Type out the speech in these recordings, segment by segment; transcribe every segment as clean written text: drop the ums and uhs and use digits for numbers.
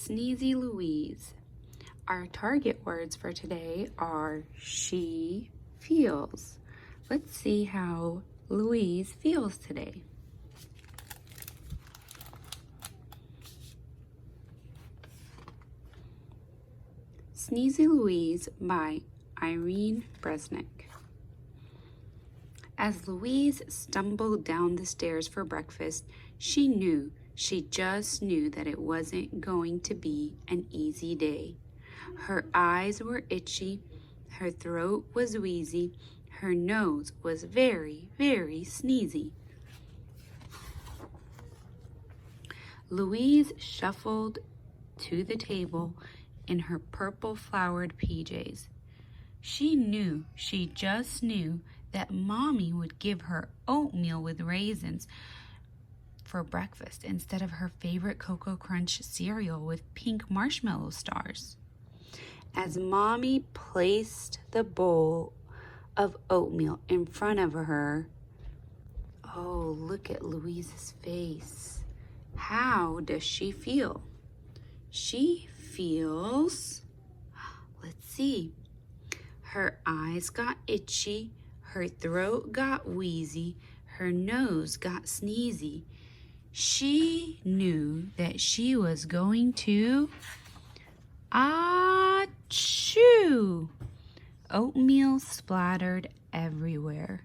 Sneezy Louise. Our target words for today are she feels. Let's see how Louise feels today. Sneezy Louise by Irene Bresnick. As Louise stumbled down the stairs for breakfast, she just knew that it wasn't going to be an easy day. Her eyes were itchy, her throat was wheezy, her nose was very, very sneezy. Louise shuffled to the table in her purple flowered PJs. She just knew that Mommy would give her oatmeal with raisins for breakfast instead of her favorite Cocoa Crunch cereal with pink marshmallow stars. As Mommy placed the bowl of oatmeal in front of her, oh, look at Louise's face. How does she feel? She feels, let's see, her eyes got itchy, her throat got wheezy, her nose got sneezy. She knew that she was going to achoo! Oatmeal splattered everywhere.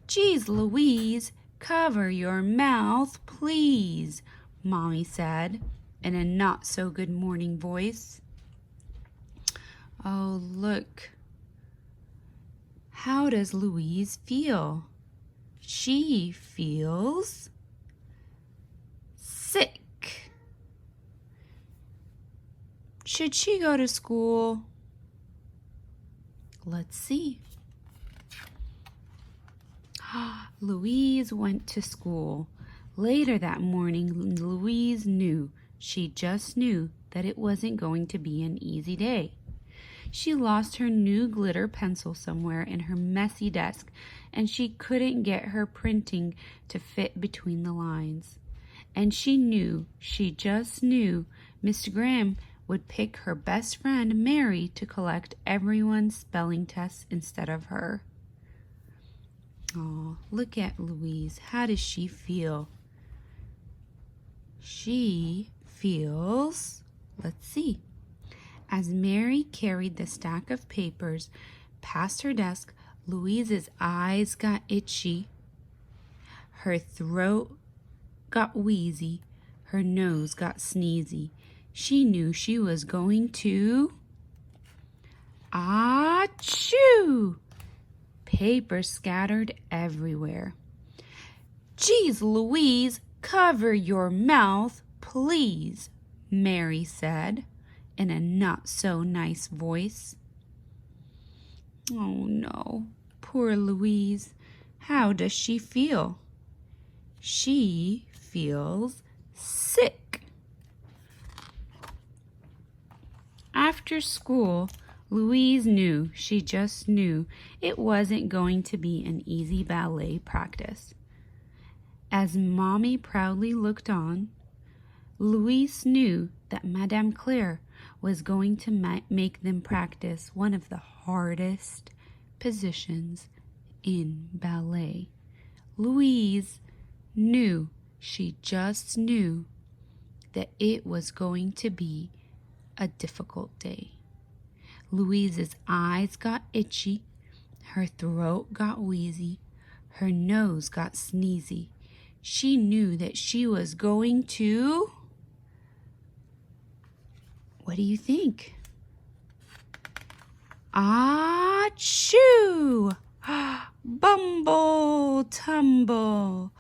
Geez, Louise, cover your mouth, please, Mommy said in a not-so-good morning voice. Oh, look. How does Louise feel? She feels sick. Should she go to school? Let's see. Louise went to school. Later that morning, Louise just knew that it wasn't going to be an easy day. She lost her new glitter pencil somewhere in her messy desk, and she couldn't get her printing to fit between the lines. And she just knew, Mr. Graham would pick her best friend, Mary, to collect everyone's spelling tests instead of her. Oh, look at Louise. How does she feel? She feels, let's see. As Mary carried the stack of papers past her desk, Louise's eyes got itchy, her throat got wheezy, her nose got sneezy. She knew she was going to achoo! Paper scattered everywhere. Geez, Louise, cover your mouth, please, Mary said in a not-so-nice voice. Oh, no. Poor Louise. How does she feel? She feels sick. After school, Louise just knew it wasn't going to be an easy ballet practice. As Mommy proudly looked on, Louise knew that Madame Claire was going to make them practice one of the hardest positions in ballet. Louise just knew that it was going to be a difficult day. Louise's eyes got itchy, her throat got wheezy, her nose got sneezy. She knew that she was going to... What do you think? Achoo! Bumble, tumble.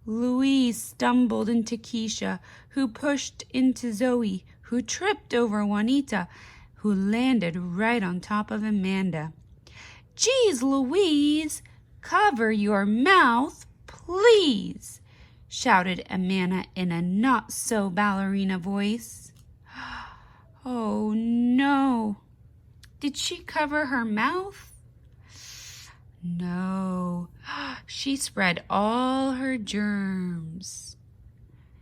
Louise stumbled into Keisha, who pushed into Zoe, who tripped over Juanita, who landed right on top of Amanda. Geez, Louise, cover your mouth, please, shouted Amanda in a not-so-ballerina voice. Oh, no. Did she cover her mouth? No. She spread all her germs.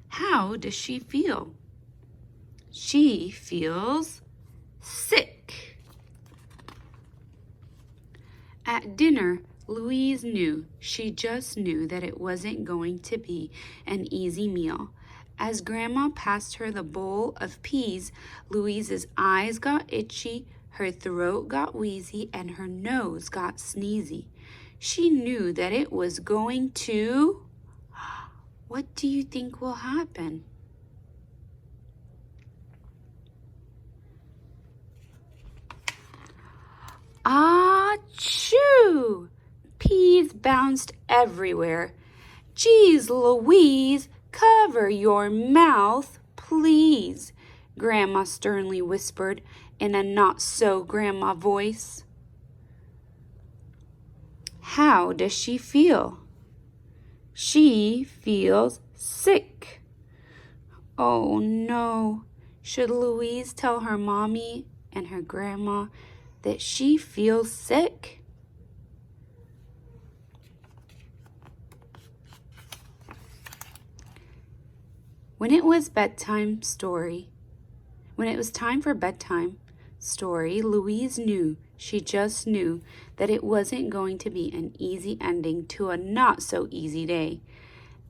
How does she feel? she feels sick. At dinner, Louise knew, she just knew that it wasn't going to be an easy meal. As Grandma passed her the bowl of peas, Louise's eyes got itchy, her throat got wheezy, and her nose got sneezy. She knew that it was going to... What do you think will happen? Achoo! Peas bounced everywhere. Geez, Louise, cover your mouth, please, Grandma sternly whispered in a not-so-grandma voice. How does she feel? She feels sick. Oh, no. Should Louise tell her mommy and her grandma that she feels sick? When it was time for bedtime story, Louise knew, she just knew, that it wasn't going to be an easy ending to a not-so-easy day.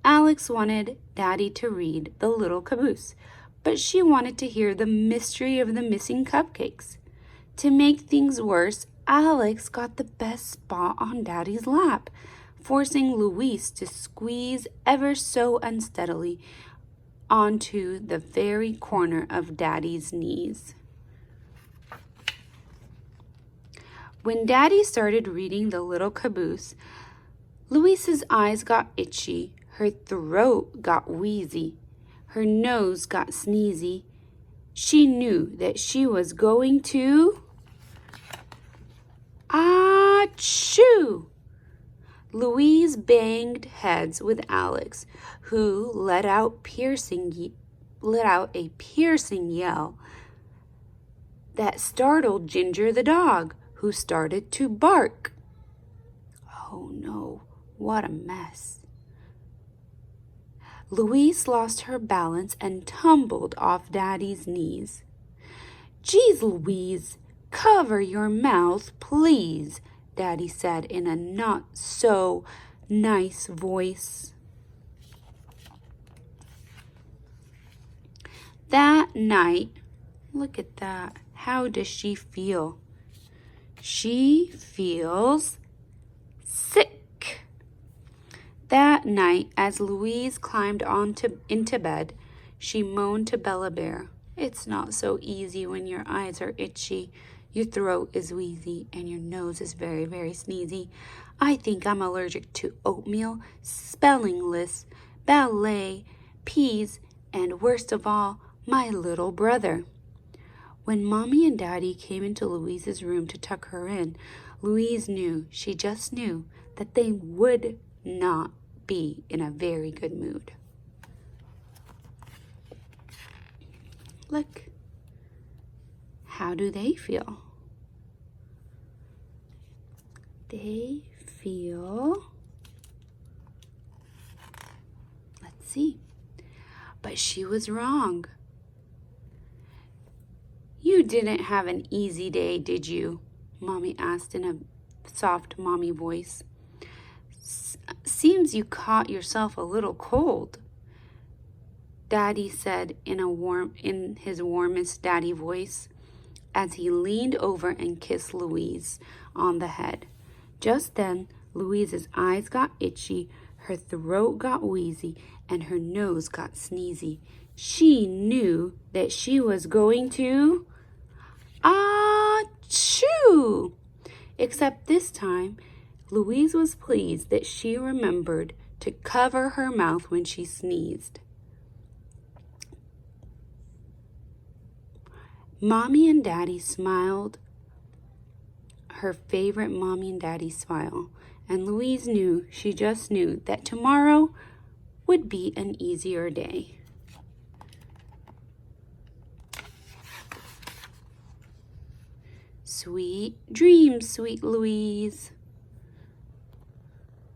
Alex wanted Daddy to read The Little Caboose, but she wanted to hear the mystery of the missing cupcakes. To make things worse, Alex got the best spot on Daddy's lap, forcing Louise to squeeze ever so unsteadily onto the very corner of Daddy's knees. When Daddy started reading The Little Caboose, Louise's eyes got itchy, her throat got wheezy, her nose got sneezy. She knew that she was going to... Achoo! Louise banged heads with Alex, who let out a piercing yell that startled Ginger the dog, who started to bark. Oh no, what a mess. Louise lost her balance and tumbled off Daddy's knees. Geez, Louise, cover your mouth, please, Daddy said in a not-so-nice voice. That night, look at that, how does she feel? She feels sick. That night, as Louise climbed into bed, she moaned to Bella Bear. It's not so easy when your eyes are itchy, your throat is wheezy, and your nose is very, very sneezy. I think I'm allergic to oatmeal, spelling lists, ballet, peas, and worst of all, my little brother. When Mommy and Daddy came into Louise's room to tuck her in, Louise knew, she just knew, that they would not be in a very good mood. Look, how do they feel? They feel, let's see, but she was wrong. You didn't have an easy day, did you? Mommy asked in a soft mommy voice. Seems you caught yourself a little cold, Daddy said in his warmest daddy voice as he leaned over and kissed Louise on the head. Just then, Louise's eyes got itchy, her throat got wheezy, and her nose got sneezy. She knew that she was going to... Achoo! Except this time, Louise was pleased that she remembered to cover her mouth when she sneezed. Mommy and Daddy smiled, her favorite Mommy and Daddy smile, and Louise knew, she just knew, that tomorrow would be an easier day. Sweet dreams, sweet Louise.